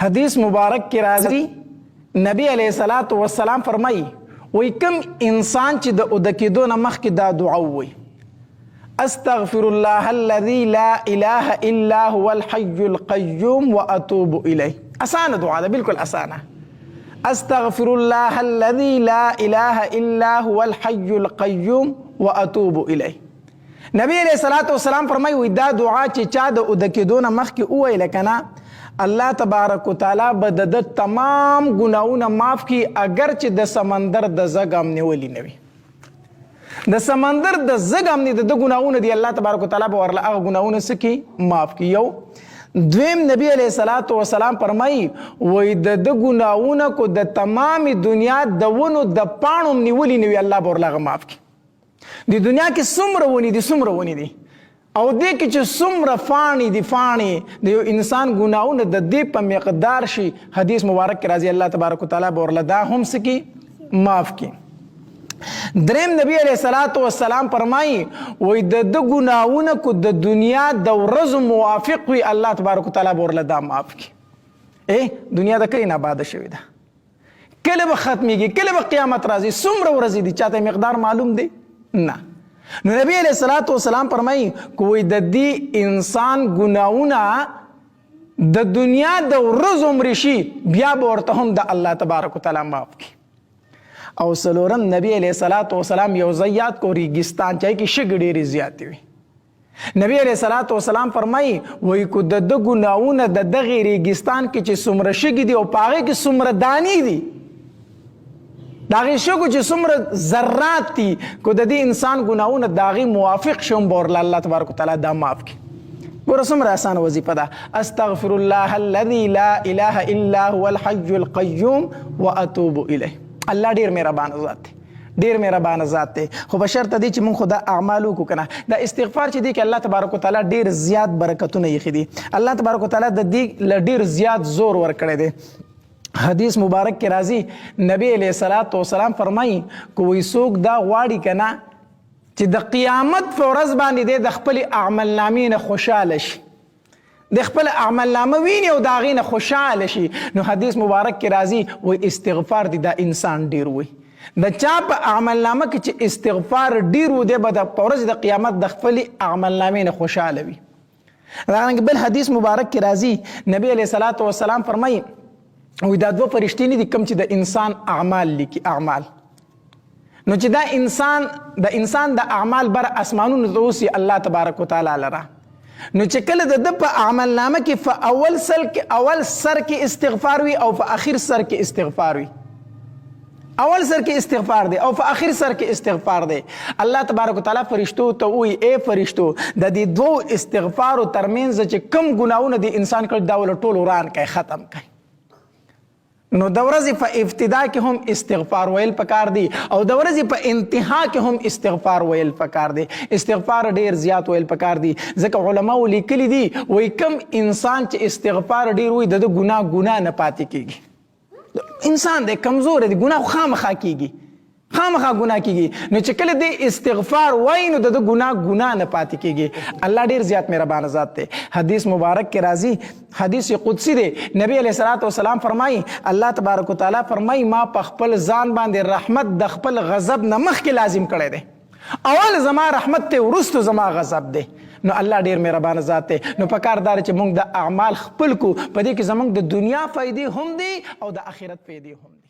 حدیث مبارک کی راځي نبی علیہ الصلوۃ والسلام فرمایي وای کوم انسان چې د ودکیدو نه مخکې دا دعا وای استغفر الله الذي لا اله الا هو الحي القيوم واتوب الیه اسانه دعا ده بالکل اسانه استغفر الله الذي لا اله الا هو الحي القيوم واتوب الیه نبی علیہ الصلوۃ والسلام فرمایي وای دا دعا چې چا د ودکیدو نه مخکې وای لکنه الله تبارک وتعالی به د تمام ګناونه معاف کی اگر چې د سمندر د زګم نیولې نه وي د سمندر د زګم نه د ګناونه دی الله تبارک وتعالی به ورله هغه ګناونه سکی معاف کی یو دویم نبی علیہ الصلوۃ والسلام فرمایي وای د ګناونه کو د تمام دنیا د ونو د پاڼو نیولې نه وي الله به ورله معاف کی د دنیا کې څومره ونی دي او دې کې چې څومره فانی د یو انسان ګناونه د دې په مقدار شي حدیث مبارک کې راځي الله تبارک وتعالی به ورله دا هم سکی معاف کی دریم نبی علیہ الصلوۃ والسلام فرمایي وای د ګناونه کو د دنیا د ورځو موافق وي الله تبارک وتعالی به ورله دا معاف کی دنیا د کله نه آباد شوی ده کله به ختميږي کله به قیامت راځي څومره ورځې دي چاته مقدار معلوم دی نه نو نبی علیہ الصلوۃ والسلام فرمایي کوئی د دې انسان ګناونه د دنیا د ورځو عمر شي بیا به ورته هم د الله تبارک وتعالی معاف کی او سلورم نبی علیہ الصلوۃ والسلام یو زیات کو ریګستان چای کی شګ ډېری زیاتې وي نبی علیہ الصلوۃ والسلام فرمایي وای کو د ګناونه د دغه ریګستان کې چې څومره شګ دي او پاغه کې څومره دانی دي داغی شکو چې څومره ذرات دي کو د دې انسان ګناونه داغي موافق شوم بورله الله تبارک وتعالی دا معاف کی ګوره څومره اسانه وظیفه ده استغفر الله الذي لا اله الا هو الحي القيوم واتوب الیه الله ډیر مهربان ذات دی ډیر مهربان ذات دی خو په شرط دی چې موږ خدا اعمال وکړو کنه دا استغفار چې دی کې الله تبارک وتعالی ډیر زیات برکتونه یې خدي الله تبارک وتعالی د دې ډیر زیات زور ورکړی دی حدیث مبارک کې راځي نبی علیہ الصلوۃ والسلام فرمایي کوئی څوک دا غواړي کنه چې د قیامت په ورځ باندې د خپل اعمال نامې نه خوشاله شي د خپل اعمال نامه ویني او دا غینه خوشاله شي نو حدیث مبارک کې راځي وای استغفار دی دا انسان ډیر وي د چا په اعمال نامه کې چې استغفار ډیر و دی به د ورځ د قیامت د خپل اعمال نامې نه خوشاله وي راغلی بل حدیث مبارک کې راځي نبی علیہ الصلوۃ والسلام فرمایي وی دا دو فرشتي نه دي کوم چې د انسان اعمال لیکي اعمال نو چې دا انسان د اعمال بر اسمانونو ته اوسي الله تبارک وتعالی لرا نو چې کله د په عمل نامه کې په اول سر کې استغفار وي او په اخر سر کې استغفار وي اول سر کې استغفار دی او په اخر سر کې استغفار دی الله تبارک وتعالی فرشتو ته وی اے فرشتو د دې دوه استغفار ترمنځ چې کم ګناونه دي انسان کړ دا ول ټول وران کوي ختم کوي نو د ورځې په ابتدا کې هم استغفار ویل پکار دی او د ورځې په انتها کې هم استغفار ویل پکار دی استغفار ډیر زیات ویل پکار دی ځکه علما لیکلي دي وای کم انسان چې استغفار ډیر وي د ګناه نه پاتې کیږي انسان د کمزور دی ګناه خامخا کیږي نو چې کله دی استغفار وای نو د ګناه نه پاتې کیږي الله ډیر زیات مهربان ذات دی حدیث مبارک کې راځي حدیث قدسی دی نبی علیہ الصلوۃ والسلام فرمایي الله تبارک وتعالی فرمایي ما په خپل ځان باندې رحمت د خپل غضب نه مخکې لازم کړی دی اول زما رحمت ته ورستو زما غضب دی نو الله ډیر مهربان ذات دی نو پکاردار چې موږ د اعمال خپل کو په دې کې زموږ د دنیا فائدې هم دي او د آخرت فائدې هم دي